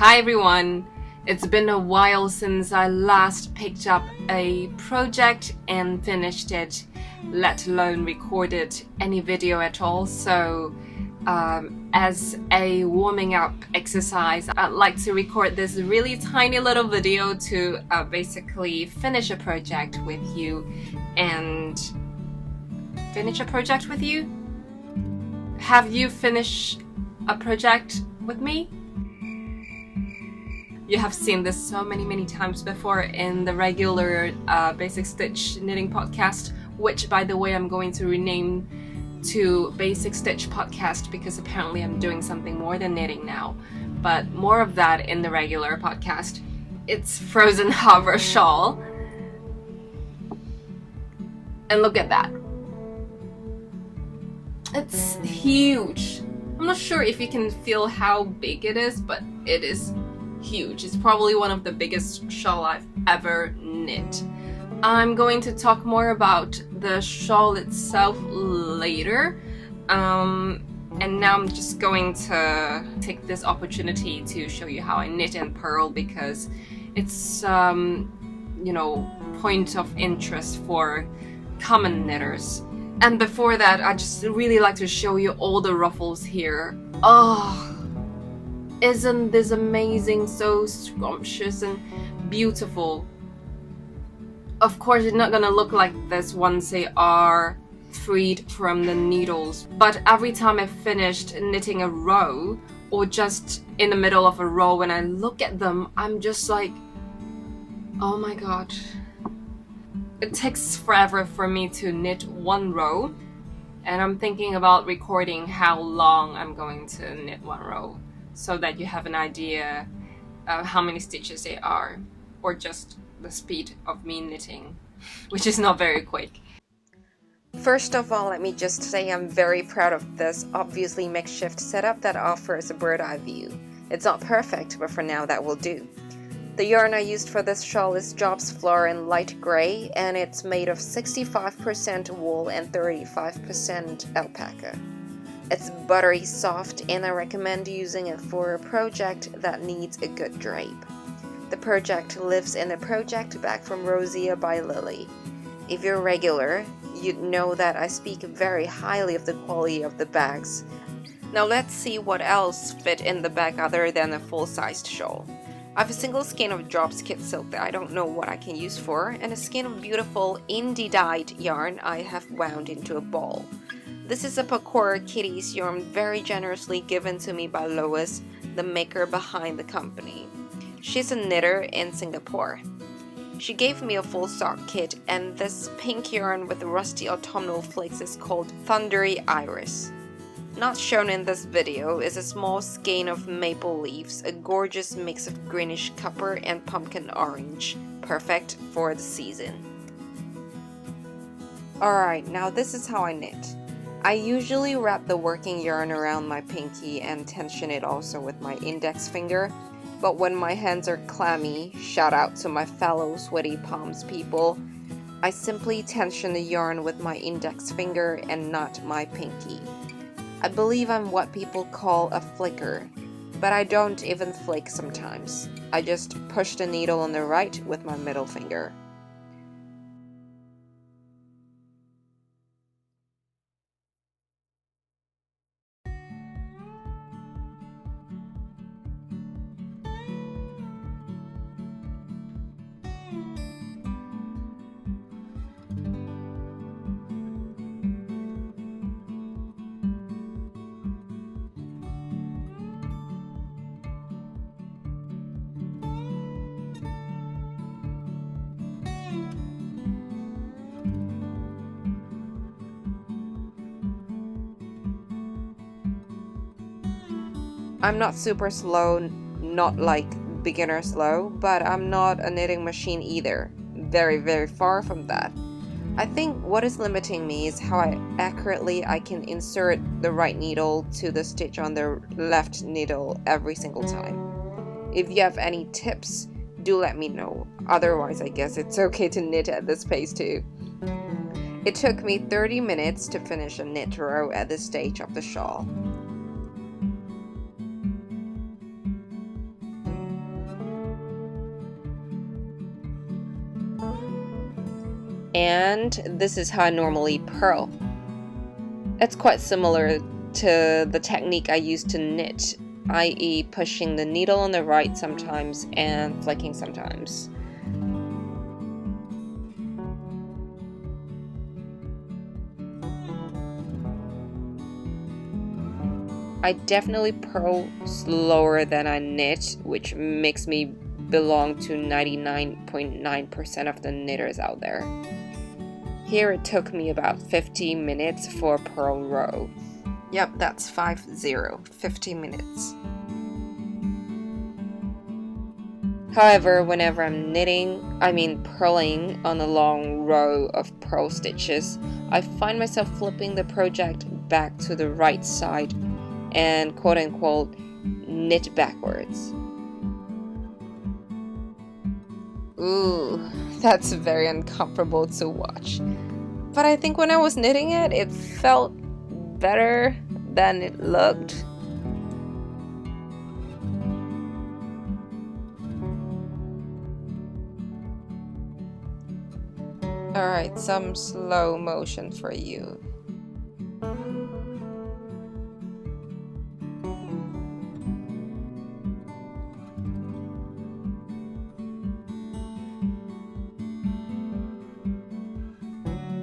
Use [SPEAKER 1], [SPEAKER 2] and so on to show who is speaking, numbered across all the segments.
[SPEAKER 1] Hi everyone! It's been a while since I last picked up a project and finished it, let alone recorded any video at all. So as a warming up exercise, I'd like to record this really tiny little video to basically finish a project with you and finish a project with you? Have you finished a project with me? You have seen this so many times before in the regular Basic Stitch knitting podcast, which by the way I'm going to rename to Basic Stitch podcast because apparently I'm doing something more than knitting now, but more of that in the regular podcast. It's Frozen Harbor shawl, and look at that. It's huge. I'm not sure if you can feel how big it is, but it is huge. It's probably one of the biggest shawl I've ever knit. I'm going to talk more about the shawl itself later, and now I'm just going to take this opportunity to show you how I knit and purl because it's point of interest for common knitters. And before that, I just really like to show you all the ruffles here. Oh, isn't this amazing? So scrumptious and beautiful. Of course, it's not gonna look like this once they are freed from the needles, but every time I finished knitting a row or just in the middle of a row, when I look at them, I'm just like, oh my god. It takes forever for me to knit one row, and I'm thinking about recording how long I'm going to knit one row so that you have an idea of how many stitches they are, or just the speed of me knitting, which is not very quick.
[SPEAKER 2] First of all, let me just say I'm very proud of this obviously makeshift setup that offers a bird's eye view. It's not perfect, but for now that will do. The yarn I used for this shawl is Drops Flora in light grey, and it's made of 65% wool and 35% alpaca. It's buttery soft, and I recommend using it for a project that needs a good drape. The project lives in a project bag from Rosea by Lily. If you're regular, you'd know that I speak very highly of the quality of the bags. Now let's see what else fit in the bag other than a full-sized shawl. I have a single skein of Drops Kit Silk that I don't know what I can use for, and a skein of beautiful indie dyed yarn I have wound into a ball. This is a Pakora Kitties yarn very generously given to me by Lois, the maker behind the company. She's a knitter in Singapore. She gave me a full sock kit, and this pink yarn with the rusty autumnal flakes is called Thundery Iris. Not shown in this video is a small skein of maple leaves, a gorgeous mix of greenish copper and pumpkin orange, perfect for the season. Alright, now this is how I knit. I usually wrap the working yarn around my pinky and tension it also with my index finger, but when my hands are clammy, shout out to my fellow sweaty palms people, I simply tension the yarn with my index finger and not my pinky. I believe I'm what people call a flicker, but I don't even flick sometimes. I just push the needle on the right with my middle finger. I'm not super slow, not like beginner slow, but I'm not a knitting machine either. Very far from that. I think what is limiting me is how accurately I can insert the right needle to the stitch on the left needle every single time. If you have any tips, do let me know. Otherwise, I guess it's okay to knit at this pace too. It took me 30 minutes to finish a knit row at this stage of the shawl. And this is how I normally purl. It's quite similar to the technique I use to knit, i.e. pushing the needle on the right sometimes and flicking sometimes. I definitely purl slower than I knit, which makes me belong to 99.9% of the knitters out there. Here it took me about 50 minutes for a purl row. Yep, that's 50 minutes. However, whenever I'm purling on a long row of purl stitches, I find myself flipping the project back to the right side and quote-unquote knit backwards. Ooh, that's very uncomfortable to watch. But I think when I was knitting it, it felt better than it looked. Alright, some slow motion for you.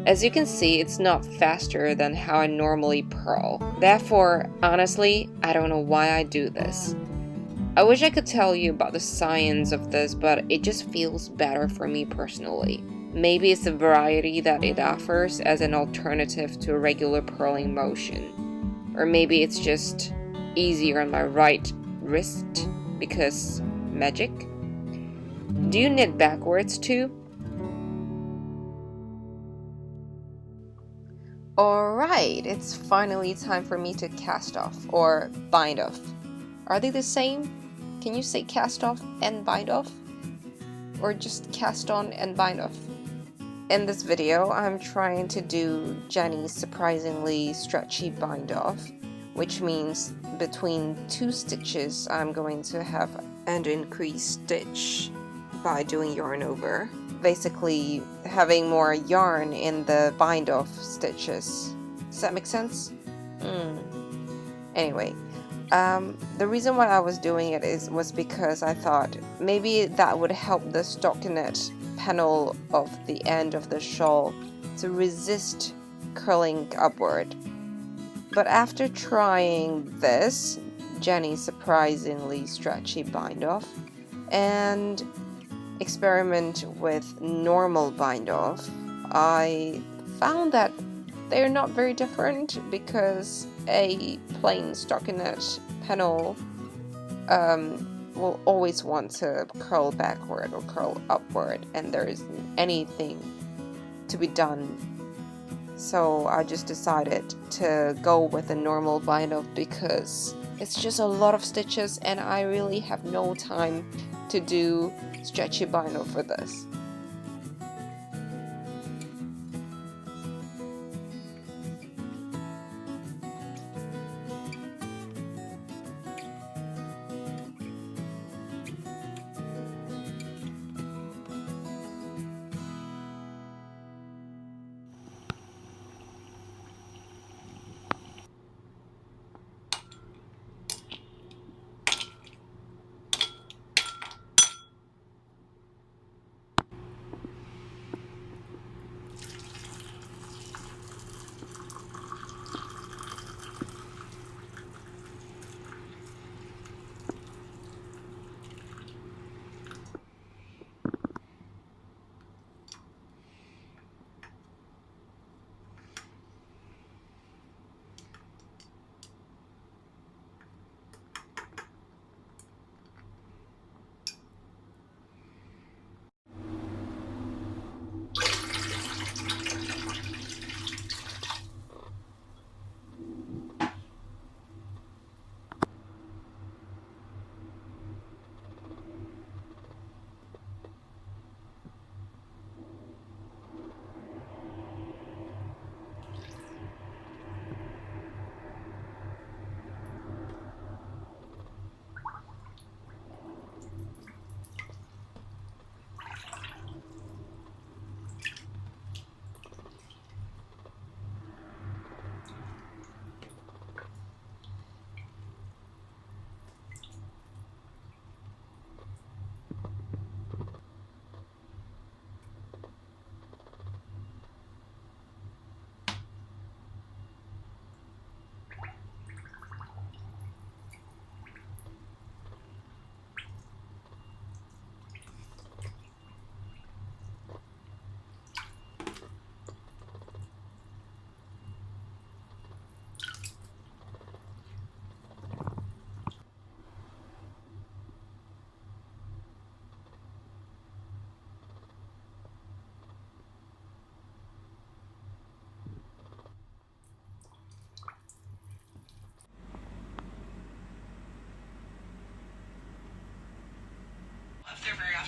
[SPEAKER 2] As you can see, it's not faster than how I normally purl. Therefore, honestly, I don't know why I do this. I wish I could tell you about the science of this, but it just feels better for me personally. Maybe it's the variety that it offers as an alternative to a regular purling motion. Or maybe it's just easier on my right wrist because magic. Do you knit backwards too? Alright, it's finally time for me to cast off, or bind off. Are they the same? Can you say cast off and bind off? Or just cast on and bind off? In this video, I'm trying to do Jenny's surprisingly stretchy bind off, which means between 2 stitches I'm going to have an increased stitch by doing yarn over. Basically having more yarn in the bind off stitches. Does that make sense? Anyway, the reason why I was doing it was because I thought maybe that would help the stockinette panel of the end of the shawl to resist curling upward. But after trying this Jenny's surprisingly stretchy bind off and experiment with normal bind off, I found that they're not very different because a plain stockinette panel will always want to curl backward or curl upward, and there isn't anything to be done. So I just decided to go with a normal bind off because it's just a lot of stitches and I really have no time to do stretchy bind off for this.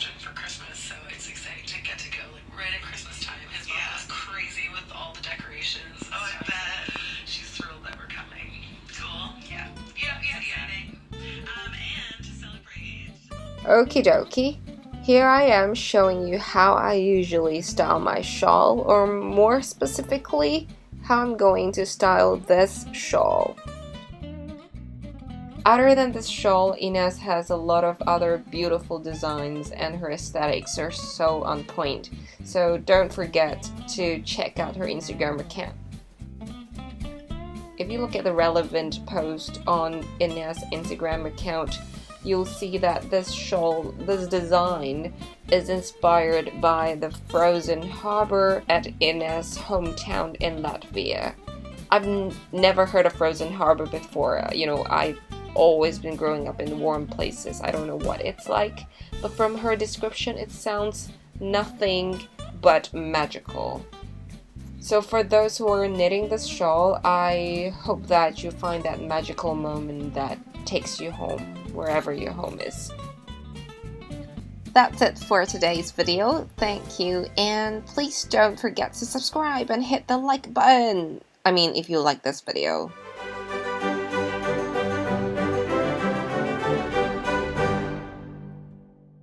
[SPEAKER 3] crafting for Christmas, so it's exciting to get to go like right at Christmas time. His mom was crazy with all the decorations. Oh, I bet. She's thrilled that we're coming. Cool. Yeah. Exciting. And to celebrate.
[SPEAKER 2] Okie dokie. Here I am showing you how I usually style my shawl, or more specifically, how I'm going to style this shawl. Other than this shawl, Ines has a lot of other beautiful designs and her aesthetics are so on point, so don't forget to check out her Instagram account. If you look at the relevant post on Ines' Instagram account, you'll see that this shawl, this design, is inspired by the frozen harbor at Ines' hometown in Latvia. I've never heard of frozen harbor before. I've always been growing up in warm places. I don't know what it's like, but from her description it sounds nothing but magical. So for those who are knitting this shawl, I hope that you find that magical moment that takes you home, wherever your home is. That's it for today's video. Thank you, and please don't forget to subscribe and hit the like button. I mean, if you like this video.